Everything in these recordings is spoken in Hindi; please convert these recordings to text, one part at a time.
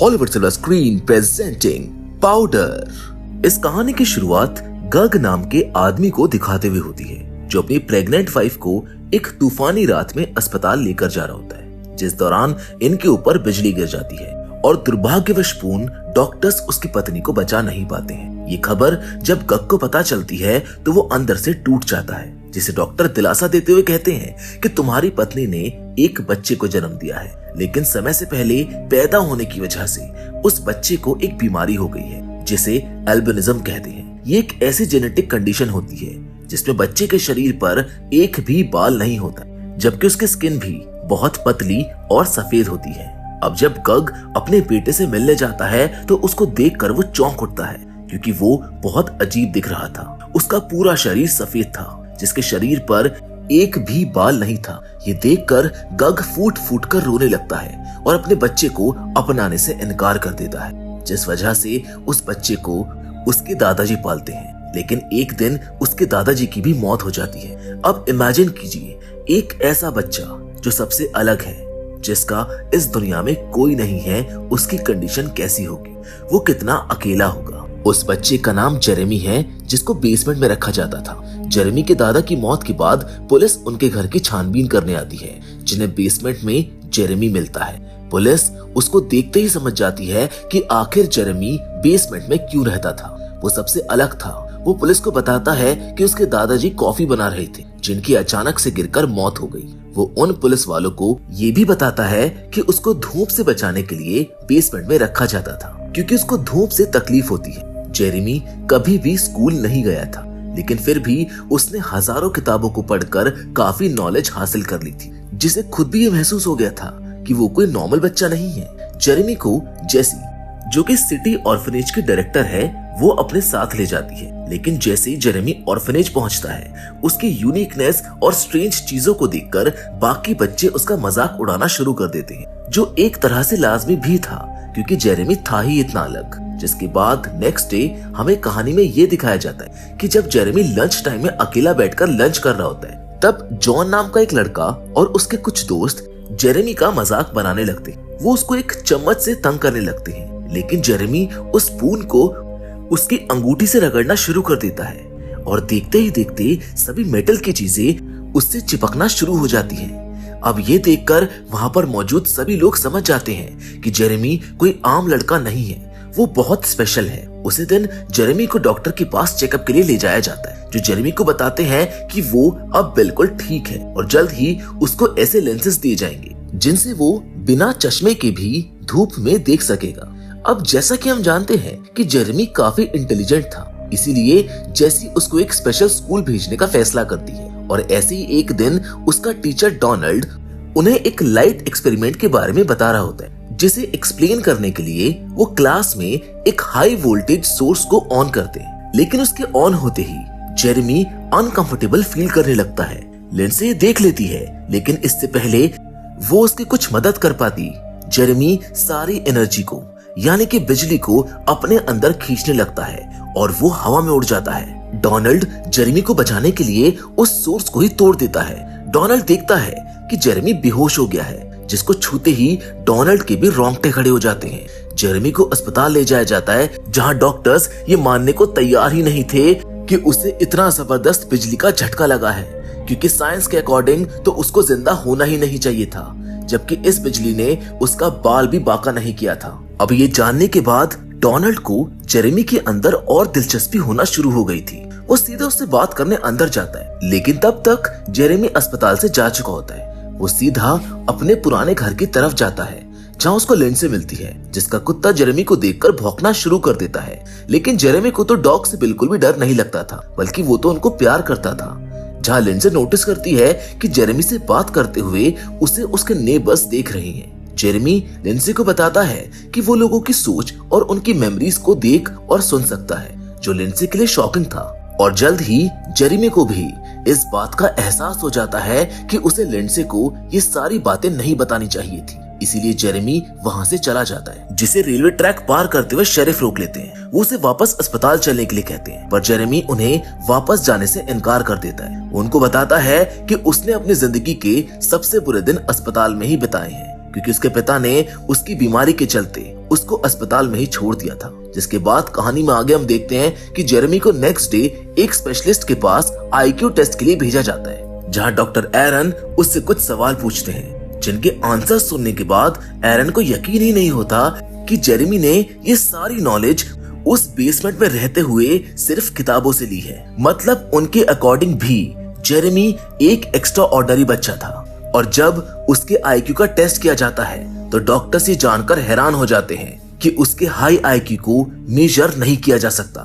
Hollywood silver screen presenting powder. इस कहानी की शुरुआत गग नाम के आदमी को दिखाते हुए होती है, जो अपनी प्रेग्नेंट वाइफ को एक तूफानी रात में अस्पताल लेकर जा रहा होता है, जिस दौरान इनके ऊपर बिजली गिर जाती है और दुर्भाग्यवशपूर्ण डॉक्टर्स उसकी पत्नी को बचा नहीं पाते हैं। ये खबर जब गग को पता चलती है तो वो अंदर से टूट जाता है, जिसे डॉक्टर दिलासा देते हुए कहते हैं कि तुम्हारी पत्नी ने एक बच्चे को जन्म दिया है, लेकिन समय से पहले पैदा होने की वजह से उस बच्चे को एक बीमारी हो गई है, जिसे एल्बिनिज्म कहते हैं। ये एक ऐसी जेनेटिक कंडीशन होती है जिसमें बच्चे के शरीर पर एक भी बाल नहीं होता, जबकि उसकी स्किन भी बहुत पतली और सफेद होती है। अब जब गग अपने बेटे से मिलने जाता है तो उसको देखकर वो चौंक उठता है, क्योंकि वो बहुत अजीब दिख रहा था। उसका पूरा शरीर सफेद था, जिसके शरीर पर एक भी बाल नहीं था। ये देखकर गग फूट फूट कर रोने लगता है और अपने बच्चे को अपनाने से इनकार कर देता है, जिस वजह से उस बच्चे को उसके दादाजी पालते हैं। लेकिन एक दिन उसके दादाजी की भी मौत हो जाती है। अब इमेजिन कीजिए, एक ऐसा बच्चा जो सबसे अलग है, जिसका इस दुनिया में कोई नहीं है, उसकी कंडीशन कैसी होगी, वो कितना अकेला होगा। उस बच्चे का नाम जेरेमी है, जिसको बेसमेंट में रखा जाता था। जेरेमी के दादा की मौत के बाद पुलिस उनके घर की छानबीन करने आती है, जिन्हें बेसमेंट में जेरेमी मिलता है। पुलिस उसको देखते ही समझ जाती है कि आखिर जेरेमी बेसमेंट में क्यों रहता था। वो सबसे अलग था। वो पुलिस को बताता है कि उसके दादाजी कॉफी बना रहे थे, जिनकी अचानक से गिरकर मौत हो गई। वो उन पुलिस वालों को ये भी बताता है कि उसको धूप से बचाने के लिए बेसमेंट में रखा जाता था, क्योंकि उसको धूप से तकलीफ होती है। जेरेमी कभी भी स्कूल नहीं गया था, लेकिन फिर भी उसने हजारों किताबों को पढ़कर काफी नॉलेज हासिल कर ली थी, जिसे खुद भी ये महसूस हो गया था कि वो कोई नॉर्मल बच्चा नहीं है। जेरेमी को जेसी, जो कि सिटी ऑर्फनेज की डायरेक्टर है, वो अपने साथ ले जाती है। लेकिन जैसे ही जेरेमी ऑर्फनेज पहुंचता है, उसकी यूनिकनेस और स्ट्रेंज चीजों को देखकर बाकी बच्चे उसका मजाक उड़ाना शुरू कर देते हैं, जो एक तरह से लाजमी भी था, क्योंकि जेरेमी था ही इतना अलग। जिसके बाद नेक्स्ट डे हमें कहानी में ये दिखाया जाता है कि जब जेरेमी लंच टाइम में अकेला बैठकर लंच कर रहा होता है, तब जॉन नाम का एक लड़का और उसके कुछ दोस्त जेरेमी का मजाक बनाने लगते हैं। वो उसको एक चम्मच से तंग करने लगते हैं, लेकिन जेरेमी उस स्पून को उसकी अंगूठी से रगड़ना शुरू कर देता है और देखते ही देखते सभी मेटल की चीजें उससे चिपकना शुरू हो जाती हैं। अब ये देखकर वहां पर मौजूद सभी लोग समझ जाते हैं कि जेरेमी कोई आम लड़का नहीं है, वो बहुत स्पेशल है। उसी दिन जेरेमी को डॉक्टर के पास चेकअप के लिए ले जाया जाता है, जो जेरेमी को बताते हैं कि वो अब बिल्कुल ठीक है और जल्द ही उसको ऐसे लेंसेज दिए जाएंगे जिनसे वो बिना चश्मे के भी धूप में देख सकेगा। अब जैसा कि हम जानते हैं कि जेरेमी काफी इंटेलिजेंट था, इसीलिए जेसी उसको एक स्पेशल स्कूल भेजने का फैसला करती है। और ऐसे ही एक दिन उसका टीचर डोनाल्ड उन्हें एक लाइट एक्सपेरिमेंट के बारे में बता रहा होता है, जिसे एक्सप्लेन करने के लिए वो क्लास में एक हाई वोल्टेज सोर्स को ऑन करते हैं। लेकिन उसके ऑन होते ही जेरेमी अनकंफर्टेबल फील करने लगता है। लिंडसे देख लेती है, लेकिन इससे पहले वो उसकी कुछ मदद कर पाती, जेरेमी सारी एनर्जी को, यानी कि बिजली को अपने अंदर खींचने लगता है और वो हवा में उड़ जाता है। डोनाल्ड जेरेमी को बचाने के लिए उस सोर्स को ही तोड़ देता है। डोनाल्ड देखता है कि जेरेमी बेहोश हो गया है, जिसको छूते ही डोनाल्ड के भी रोंगटे खड़े हो जाते हैं। जेरेमी को अस्पताल ले जाया जाता है, जहां डॉक्टर्स ये मानने को तैयार ही नहीं थे कि उसे इतना जबरदस्त बिजली का झटका लगा है, क्योंकि साइंस के अकॉर्डिंग तो उसको जिंदा होना ही नहीं चाहिए था, जबकि इस बिजली ने उसका बाल भी बाका नहीं किया था। अब ये जानने के बाद डोनाल्ड को जेरेमी के अंदर और दिलचस्पी होना शुरू हो गई थी। वो सीधे उससे बात करने अंदर जाता है, लेकिन तब तक जेरेमी अस्पताल से जा चुका होता है। वो सीधा अपने पुराने घर की तरफ जाता है, जहाँ उसको लिंडसे मिलती है, जिसका कुत्ता जेरेमी को देखकर भौंकना शुरू कर देता है। लेकिन जेरेमी को तो डॉग से बिल्कुल भी डर नहीं लगता था, बल्कि वो तो उनको प्यार करता था। जहाँ लिंडसे नोटिस करती है कि जेरेमी से बात करते हुए उसे उसके नेबर्स देख रहे हैं। जेरेमी लिंडसे को बताता है कि वो लोगों की सोच और उनकी मेमोरीज को देख और सुन सकता है, जो लिंडसे के लिए शॉकिंग था। और जल्द ही जेरेमी को भी इस बात का एहसास हो जाता है कि उसे लिंडसे को ये सारी बातें नहीं बतानी चाहिए थी। इसीलिए जेरेमी वहां से चला जाता है, जिसे रेलवे ट्रैक पार करते हुए शेरिफ रोक लेते हैं। वो उसे वापस अस्पताल चलने के लिए कहते हैं, पर जेरेमी उन्हें वापस जाने से इनकार कर देता है। उनको बताता है कि उसने अपनी जिंदगी के सबसे बुरे दिन अस्पताल में ही बिताए हैं, क्योंकि उसके पिता ने उसकी बीमारी के चलते उसको अस्पताल में ही छोड़ दिया था। जिसके बाद कहानी में आगे हम देखते हैं कि जेरेमी को नेक्स्ट डे एक स्पेशलिस्ट के पास आईक्यू टेस्ट के लिए भेजा जाता है, जहां डॉक्टर एरन उससे कुछ सवाल पूछते हैं, जिनके आंसर सुनने के बाद एरन को यकीन ही नहीं होता कि जेरेमी ने ये सारी नॉलेज उस बेसमेंट में रहते हुए सिर्फ किताबों से ली है। मतलब उनके अकॉर्डिंग भी जेरेमी एक एक्स्ट्रा ऑर्डिनरी बच्चा था। और जब उसके आईक्यू का टेस्ट किया जाता है तो डॉक्टर्स ये जानकर हैरान हो जाते हैं कि उसके हाई आईक्यू को मेजर नहीं किया जा सकता।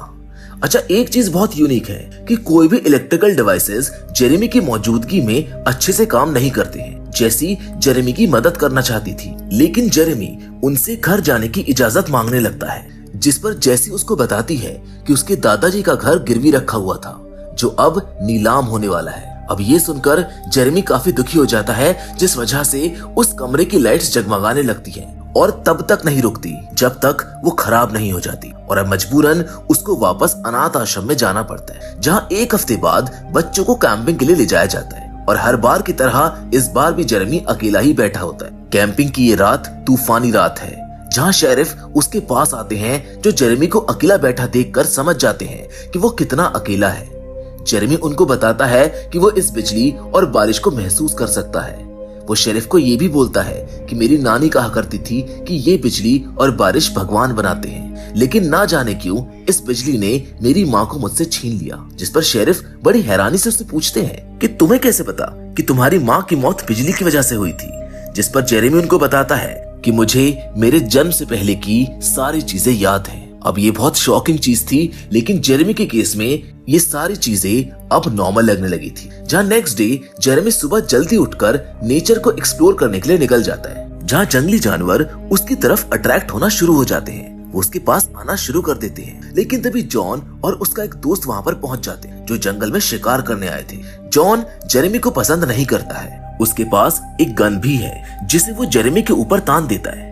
अच्छा, एक चीज बहुत यूनिक है कि कोई भी इलेक्ट्रिकल डिवाइसेस जेरेमी की मौजूदगी में अच्छे से काम नहीं करते हैं। जैसी जेरेमी की मदद करना चाहती थी, लेकिन जेरेमी उनसे घर जाने की इजाजत मांगने लगता है, जिस पर जैसी उसको बताती है कि उसके दादाजी का घर गिरवी रखा हुआ था, जो अब नीलाम होने वाला है। अब ये सुनकर जेरेमी काफी दुखी हो जाता है, जिस वजह से उस कमरे की लाइट्स जगमगाने लगती हैं और तब तक नहीं रुकती जब तक वो खराब नहीं हो जाती। और अब मजबूरन उसको वापस अनाथ आश्रम में जाना पड़ता है, जहां एक हफ्ते बाद बच्चों को कैंपिंग के लिए ले जाया जाता है। और हर बार की तरह इस बार भी जेरेमी अकेला ही बैठा होता है। कैंपिंग की ये रात तूफानी रात है, जहां शेरिफ उसके पास आते हैं, जो जेरेमी को अकेला बैठा देखकर समझ जाते हैं कि वो कितना अकेला है। जेरेमी उनको बताता है कि वो इस बिजली और बारिश को महसूस कर सकता है। वो शेरिफ को ये भी बोलता है कि मेरी नानी कहा करती थी कि ये बिजली और बारिश भगवान बनाते हैं, लेकिन ना जाने क्यों इस बिजली ने मेरी माँ को मुझसे छीन लिया। जिस पर शेरिफ बड़ी हैरानी से उससे पूछते हैं कि तुम्हें कैसे पता कि तुम्हारी माँ की मौत बिजली की वजह से हुई थी। जिस पर जेरेमी उनको बताता है कि मुझे मेरे जन्म से पहले की सारी चीजें याद हैं। अब ये बहुत शॉकिंग चीज थी, लेकिन जेरेमी के केस में ये सारी चीजें अब नॉर्मल लगने लगी थी। जहाँ नेक्स्ट डे जेरेमी सुबह जल्दी उठकर नेचर को एक्सप्लोर करने के लिए निकल जाता है, जहाँ जंगली जानवर उसकी तरफ अट्रैक्ट होना शुरू हो जाते हैं। वो उसके पास आना शुरू कर देते हैं, लेकिन तभी जॉन और उसका एक दोस्त वहाँ पर पहुंच जाते हैं, जो जंगल में शिकार करने आए थे। जॉन जेरेमी को पसंद नहीं करता है। उसके पास एक गन भी है, जिसे वो जेरेमी के ऊपर तान देता है।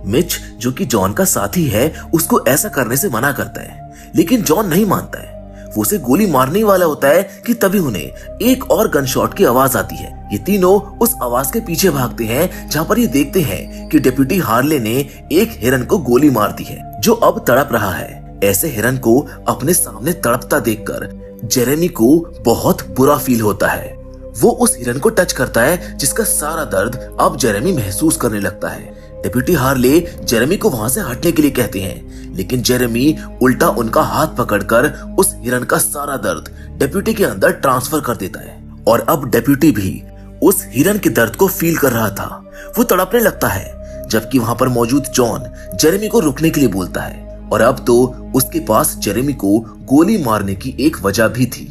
मिच, जो कि जॉन का साथी है, उसको ऐसा करने से मना करता है, लेकिन जॉन नहीं मानता है। वो उसे गोली मारने वाला होता है कि तभी उन्हें एक और गन शॉट की आवाज आती है। ये तीनों उस आवाज के पीछे भागते हैं, जहाँ पर ये देखते हैं कि डेप्यूटी हार्ले ने एक हिरन को गोली मार दी है, जो अब तड़प रहा है। ऐसे हिरन को अपने सामने तड़पता देखकर जेरेमी को बहुत बुरा फील होता है। वो उस हिरन को टच करता है, जिसका सारा दर्द अब जेरेमी महसूस करने लगता है। डेप्यूटी हार्ले जेरेमी को वहां से हटने के लिए कहते हैं, लेकिन जेरेमी उल्टा उनका हाथ पकड़कर उस हिरन का सारा दर्द डेप्यूटी के अंदर ट्रांसफर कर देता है। और अब डेप्यूटी भी उस हिरन के दर्द को फील कर रहा था। वो तड़पने लगता है, जबकि वहां पर मौजूद जॉन जेरेमी को रुकने के लिए बोलता है। और अब तो उसके पास जेरेमी को गोली मारने की एक वजह भी थी,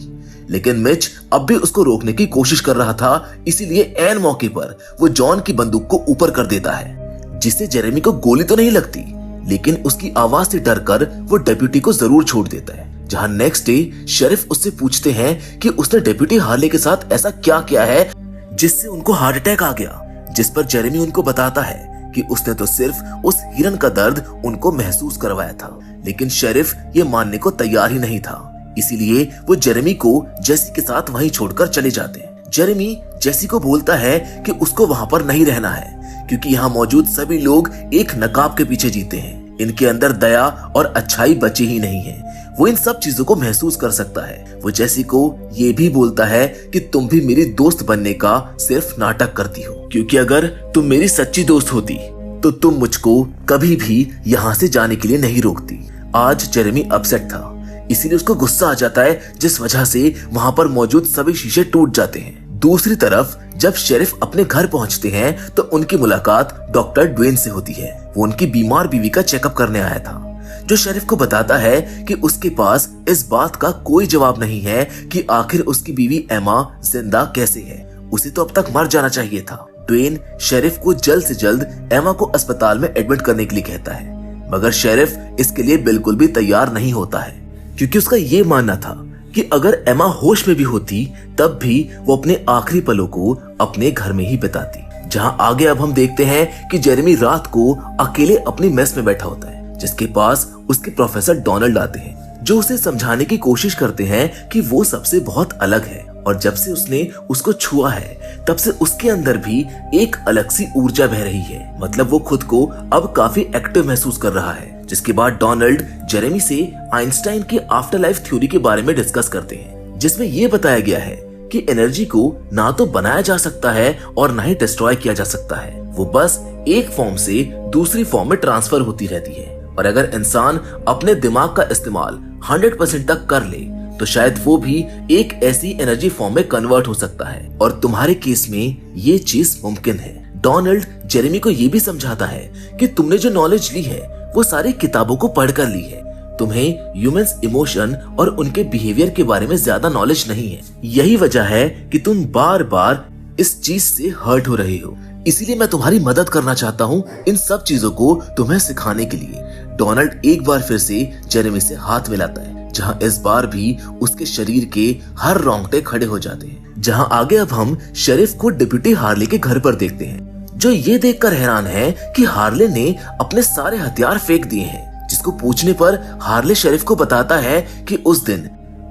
लेकिन मिच अब भी उसको रोकने की कोशिश कर रहा था। इसीलिए ऐन मौके पर वो जॉन की बंदूक को ऊपर कर देता है, जिससे जेरेमी को गोली तो नहीं लगती, लेकिन उसकी आवाज से डरकर वो डेप्यूटी को जरूर छोड़ देता है। जहां नेक्स्ट डे शेरिफ उससे पूछते हैं कि उसने डेप्यूटी हार्ले के साथ ऐसा क्या किया है जिससे उनको हार्ट अटैक आ गया। जिस पर जेरेमी उनको बताता है कि उसने तो सिर्फ उस हिरन का दर्द उनको महसूस करवाया था, लेकिन शेरिफ ये मानने को तैयार ही नहीं था। इसीलिए वो जेरेमी को जेसी के साथ वहीं छोड़कर चले जाते हैं। जेरेमी जेसी को बोलता है कि उसको वहां पर नहीं रहना है, क्योंकि यहाँ मौजूद सभी लोग एक नकाब के पीछे जीते हैं। इनके अंदर दया और अच्छाई बची ही नहीं है। वो इन सब चीजों को महसूस कर सकता है। वो जेसी को ये भी बोलता है कि तुम भी मेरी दोस्त बनने का सिर्फ नाटक करती हो, क्योंकि अगर तुम मेरी सच्ची दोस्त होती तो तुम मुझको कभी भी यहाँ से जाने के लिए नहीं रोकती। आज जेरेमी अपसेट था, इसीलिए उसको गुस्सा आ जाता है, जिस वजह से वहां पर मौजूद सभी शीशे टूट जाते हैं। दूसरी तरफ जब शेरिफ अपने घर पहुंचते हैं तो उनकी मुलाकात डॉक्टर ड्वेन से होती है। वो उनकी बीमार बीवी का चेकअप करने आया था, जो शेरिफ को बताता है कि उसके पास इस बात का कोई जवाब नहीं है कि आखिर उसकी बीवी एमा जिंदा कैसे है। उसे तो अब तक मर जाना चाहिए था। ड्वेन शेरिफ को जल्द से जल्द एमा को अस्पताल में एडमिट करने के लिए कहता है, मगर शेरिफ इसके लिए बिल्कुल भी तैयार नहीं होता है, क्योंकि उसका ये मानना था कि अगर एमा होश में भी होती तब भी वो अपने आखिरी पलों को अपने घर में ही बिताती। जहां आगे अब हम देखते हैं कि जेरेमी रात को अकेले अपनी मेस में बैठा होता है, जिसके पास उसके प्रोफेसर डोनाल्ड आते हैं, जो उसे समझाने की कोशिश करते हैं कि वो सबसे बहुत अलग है और जब से उसने उसको छुआ है तब से उसके अंदर भी एक अलग सी ऊर्जा बह रही है। मतलब वो खुद को अब काफी एक्टिव महसूस कर रहा है। जिसके बाद डोनाल्ड जेरेमी से आइंस्टाइन की आफ्टर लाइफ थ्योरी के बारे में डिस्कस करते हैं, जिसमें ये बताया गया है कि एनर्जी को ना तो बनाया जा सकता है और ना ही डिस्ट्रॉय किया जा सकता है। वो बस एक फॉर्म से दूसरी फॉर्म में ट्रांसफर होती रहती है। और अगर इंसान अपने दिमाग का इस्तेमाल 100% तक कर ले तो शायद वो भी एक ऐसी एनर्जी फॉर्म में कन्वर्ट हो सकता है। और तुम्हारे केस में ये चीज मुमकिन है। डोनाल्ड जेरेमी को ये भी समझाता है कि तुमने जो नॉलेज ली है वो सारी किताबों को पढ़कर ली है। तुम्हें ह्यूमंस इमोशन और उनके बिहेवियर के बारे में ज्यादा नॉलेज नहीं है। यही वजह है कि तुम बार बार इस चीज से हर्ट हो रहे हो। इसीलिए मैं तुम्हारी मदद करना चाहता हूँ इन सब चीजों को तुम्हें सिखाने के लिए। डोनाल्ड एक बार फिर से जेरेमी से हाथ मिलाता है, जहाँ इस बार भी उसके शरीर के हर रोंगटे खड़े हो जाते हैं। जहाँ आगे अब हम शेरिफ को डिप्टी हार्ले के घर पर देखते हैं, जो ये देखकर हैरान है कि हार्ले ने अपने सारे हथियार फेंक दिए हैं। जिसको पूछने पर हार्ले शेरिफ को बताता है कि उस दिन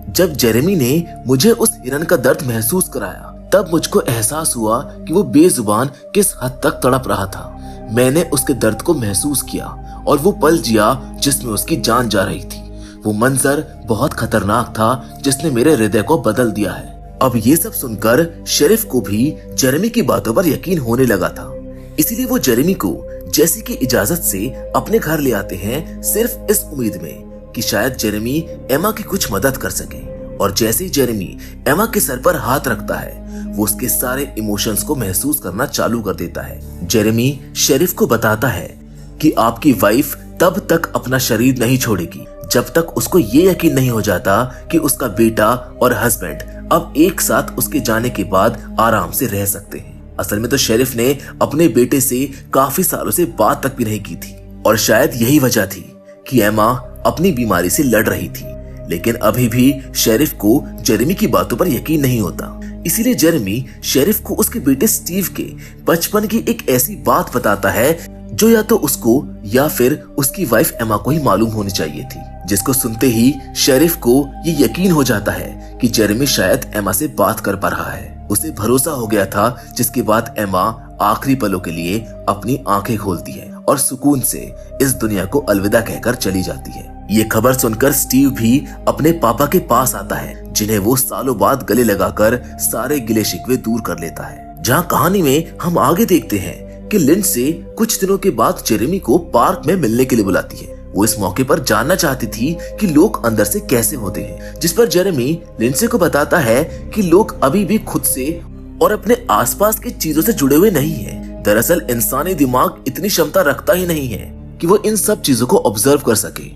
जब जेरेमी ने मुझे उस हिरन का दर्द महसूस कराया तब मुझको एहसास हुआ कि वो बेजुबान किस हद तक तड़प रहा था। मैंने उसके दर्द को महसूस किया और वो पल जिया जिसमें उसकी जान जा रही थी। वो मंजर बहुत खतरनाक था जिसने मेरे हृदय को बदल दिया है। अब ये सब सुनकर शेरिफ को भी जेरेमी की बातों पर यकीन होने लगा था। इसीलिए वो जेरेमी को जेसी की इजाजत से अपने घर ले आते हैं, सिर्फ इस उम्मीद में कि शायद जेरेमी एमा की कुछ मदद कर सके। और जैसे ही जेरेमी एमा के सर पर हाथ रखता है वो उसके सारे इमोशंस को महसूस करना चालू कर देता है। जेरेमी शेरिफ को बताता है कि आपकी वाइफ तब तक अपना शरीर नहीं छोड़ेगी जब तक उसको ये यकीन नहीं हो जाता कि उसका बेटा और हस्बैंड अब एक साथ उसके जाने के बाद आराम से रह सकते हैं। असल में तो शेरिफ ने अपने बेटे से काफी सालों से बात तक भी नहीं की थी और शायद यही वजह थी कि एमा अपनी बीमारी से लड़ रही थी। लेकिन अभी भी शेरिफ को जेरेमी की बातों पर यकीन नहीं होता। इसीलिए जेरेमी शेरिफ को उसके बेटे स्टीव के बचपन की एक ऐसी बात बताता है जो या तो उसको या फिर उसकी वाइफ एमा को ही मालूम होनी चाहिए थी। जिसको सुनते ही शेरिफ को ये यकीन हो जाता है कि जेरेमी शायद एमा से बात कर पा रहा है। उसे भरोसा हो गया था, जिसके बाद एमा आखिरी पलों के लिए अपनी आंखें खोलती है और सुकून से इस दुनिया को अलविदा कहकर चली जाती है। ये खबर सुनकर स्टीव भी अपने पापा के पास आता है, जिन्हें वो सालों बाद गले लगाकर सारे गिले शिकवे दूर कर लेता है। जहाँ कहानी में हम आगे देखते हैं कि लिंडसे कुछ दिनों के बाद जेरेमी को पार्क में मिलने के लिए बुलाती है। वो इस मौके पर जानना चाहती थी कि लोग अंदर से कैसे होते हैं, जिस पर जेरेमी लिंडसे को बताता है कि लोग अभी भी खुद से और अपने आसपास की चीजों से जुड़े हुए नहीं हैं। दरअसल इंसानी दिमाग इतनी क्षमता रखता ही नहीं है कि वो इन सब चीजों को ऑब्जर्व कर सके।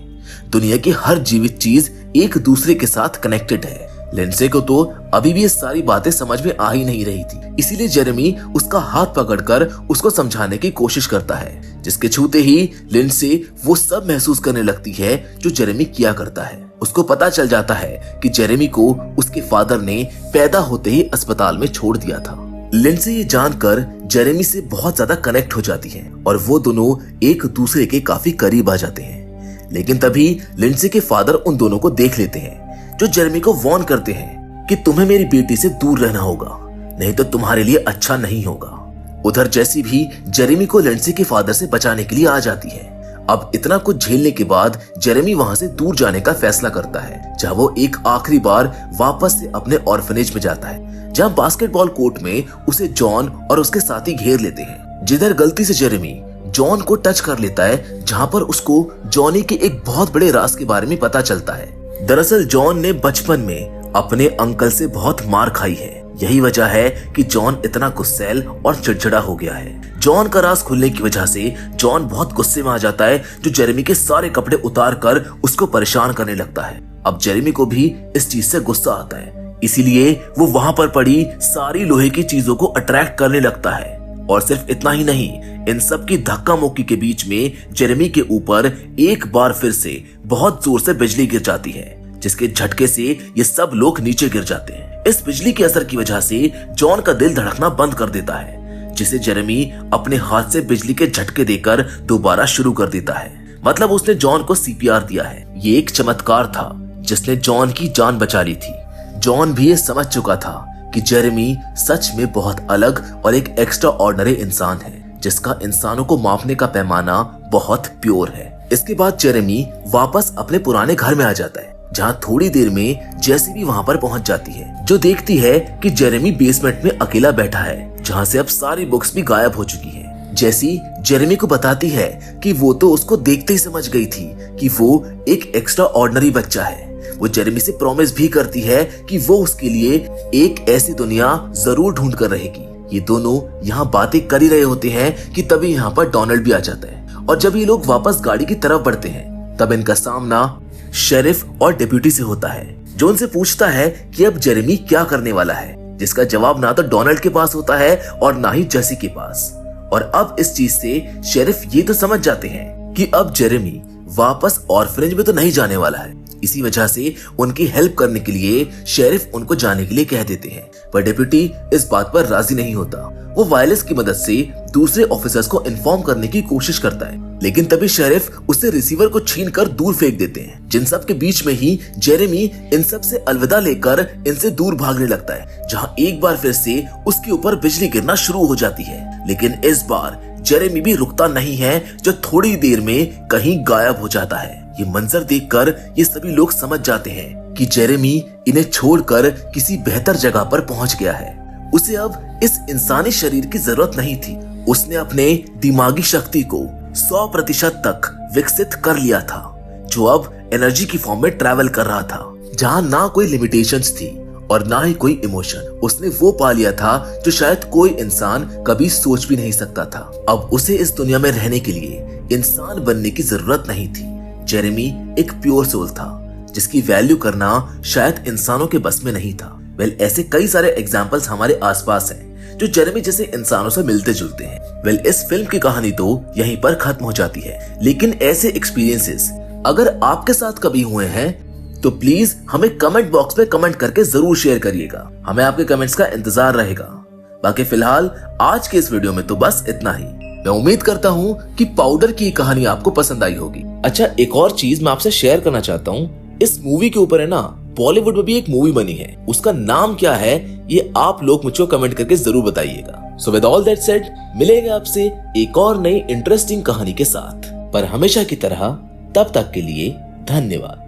दुनिया की हर जीवित चीज एक दूसरे के साथ कनेक्टेड है। लिंडसे को तो अभी भी ये सारी बातें समझ में आ ही नहीं रही थी। इसीलिए जेरेमी उसका हाथ पकड़कर उसको समझाने की कोशिश करता है, जिसके छूते ही लिंडसे वो सब महसूस करने लगती है जो जेरेमी किया करता है। उसको पता चल जाता है कि जेरेमी को उसके फादर ने पैदा होते ही अस्पताल में छोड़ दिया था। लिंडसे ये जानकर जेरेमी से बहुत ज्यादा कनेक्ट हो जाती है और वो दोनों एक दूसरे के काफी करीब आ जाते हैं। लेकिन तभी लिंडसे के फादर उन दोनों को देख लेते हैं, जो जेरेमी को वार्न करते हैं कि तुम्हें मेरी बेटी से दूर रहना होगा, नहीं तो तुम्हारे लिए अच्छा नहीं होगा। उधर जैसी भी जेरेमी को लिंडसे के फादर से बचाने के लिए आ जाती है। अब इतना कुछ झेलने के बाद जेरेमी वहां से दूर जाने का फैसला करता है, जहां वो एक आखिरी बार वापस से अपने ऑर्फनेज में जाता है, जहां बास्केटबॉल कोर्ट में उसे जॉन और उसके साथी घेर लेते हैं। जिधर गलती से जेरेमी जॉन को टच कर लेता है, जहां पर उसको जॉनी के एक बहुत बड़े राज के बारे में पता चलता है। दरअसल जॉन ने बचपन में अपने अंकल से बहुत मार खाई है। यही वजह है कि जॉन इतना गुस्सैल और चिड़चिड़ा हो गया है। जॉन का राज खुलने की वजह से जॉन बहुत गुस्से में आ जाता है, जो जेरेमी के सारे कपड़े उतार कर उसको परेशान करने लगता है। अब जेरेमी को भी इस चीज से गुस्सा आता है, इसीलिए वो वहां पर पड़ी सारी लोहे की चीजों को अट्रैक्ट करने लगता है। और सिर्फ इतना ही नहीं, इन सब की धक्का मुक्की के बीच में जेरेमी के ऊपर एक बार फिर से बहुत जोर से बिजली गिर जाती है, जिसके झटके से ये सब लोग नीचे गिर जाते हैं। इस बिजली के असर की वजह से जॉन का दिल धड़कना बंद कर देता है, जिसे जेरेमी अपने हाथ से बिजली के झटके देकर दोबारा शुरू कर देता है। मतलब उसने जॉन को सीपीआर दिया है। ये एक चमत्कार था जिसने जॉन की जान बचा ली थी। जॉन भी ये समझ चुका था कि जेरेमी सच में बहुत अलग और एक एक्स्ट्रा ऑर्डिनरी इंसान है जिसका इंसानों को मापने का पैमाना बहुत प्योर है। इसके बाद जेरेमी वापस अपने पुराने घर में आ जाता है, जहाँ थोड़ी देर में जैसी भी वहाँ पर पहुँच जाती है, जो देखती है कि जेरेमी बेसमेंट में अकेला बैठा है, जहाँ से अब सारी बुक्स भी गायब हो चुकी है। जैसी जेरेमी को बताती है कि वो तो उसको देखते ही समझ गई थी कि वो एक एक्स्ट्रा ऑर्डिनरी बच्चा है। वो जेरेमी से प्रॉमिस भी करती है कि वो उसके लिए एक ऐसी दुनिया जरूर ढूंढ कर रहेगी। ये दोनों यहाँ बातें कर ही रहे होते हैं कि तभी यहाँ पर डोनाल्ड भी आ जाता है, और जब ये लोग वापस गाड़ी की तरफ बढ़ते हैं तब इनका सामना शेरिफ और डिप्यूटी से होता है, जो उनसे पूछता है कि अब जेरेमी क्या करने वाला है, जिसका जवाब ना तो डोनाल्ड के पास होता है और ना ही जेसी के पास। और अब इस चीज से शेरिफ ये तो समझ जाते हैं कि अब जेरेमी वापस ऑर्फनेज में तो नहीं जाने वाला है। इसी वजह से उनकी हेल्प करने के लिए शेरिफ उनको जाने के लिए कह देते हैं, पर डिप्यूटी इस बात पर राजी नहीं होता। वो वायरलेस की मदद से दूसरे ऑफिसर्स को इन्फॉर्म करने की कोशिश करता है, लेकिन तभी शेरिफ उससे रिसीवर को छीनकर दूर फेंक देते हैं। जिन सब के बीच में ही जेरेमी इन सब से अलविदा लेकर इनसे दूर भागने लगता है, जहाँ एक बार फिर से उसके ऊपर बिजली गिरना शुरू हो जाती है। लेकिन इस बार जेरेमी भी रुकता नहीं है, जो थोड़ी देर में कहीं गायब हो जाता है। ये मंजर देखकर ये सभी लोग समझ जाते हैं कि जेरेमी इन्हें छोड़कर किसी बेहतर जगह पर पहुंच गया है। उसे अब इस इंसानी शरीर की जरूरत नहीं थी। उसने अपने दिमागी शक्ति को 100% तक विकसित कर लिया था, जो अब एनर्जी की फॉर्म में ट्रैवल कर रहा था, जहां ना कोई लिमिटेशंस थी और ना ही कोई इमोशन। उसने वो पा लिया था जो शायद कोई इंसान कभी सोच भी नहीं सकता था। अब उसे इस दुनिया में रहने के लिए इंसान बनने की जरूरत नहीं थी। जेरेमी एक प्योर सोल था, जिसकी वैल्यू करना शायद इंसानों के बस में नहीं था। ऐसे कई सारे एग्जाम्पल्स हमारे आसपास हैं जो जेरेमी जैसे इंसानों से मिलते जुलते हैं। इस फिल्म की कहानी तो यहीं पर खत्म हो जाती है, लेकिन ऐसे एक्सपीरियंसेस अगर आपके साथ कभी हुए हैं तो प्लीज हमें कमेंट बॉक्स में कमेंट करके जरूर शेयर करिएगा। हमें आपके कमेंट्स का इंतजार रहेगा। बाकी फिलहाल आज के इस वीडियो में तो बस इतना ही। मैं उम्मीद करता हूँ कि पाउडर की कहानी आपको पसंद आई होगी। अच्छा, एक और चीज मैं आपसे शेयर करना चाहता हूँ। इस मूवी के ऊपर है ना, बॉलीवुड में भी एक मूवी बनी है, उसका नाम क्या है ये आप लोग मुझको कमेंट करके जरूर बताइएगा। So with all that said, मिलेंगे आपसे एक और नई इंटरेस्टिंग कहानी के साथ, पर हमेशा की तरह तब तक के लिए धन्यवाद।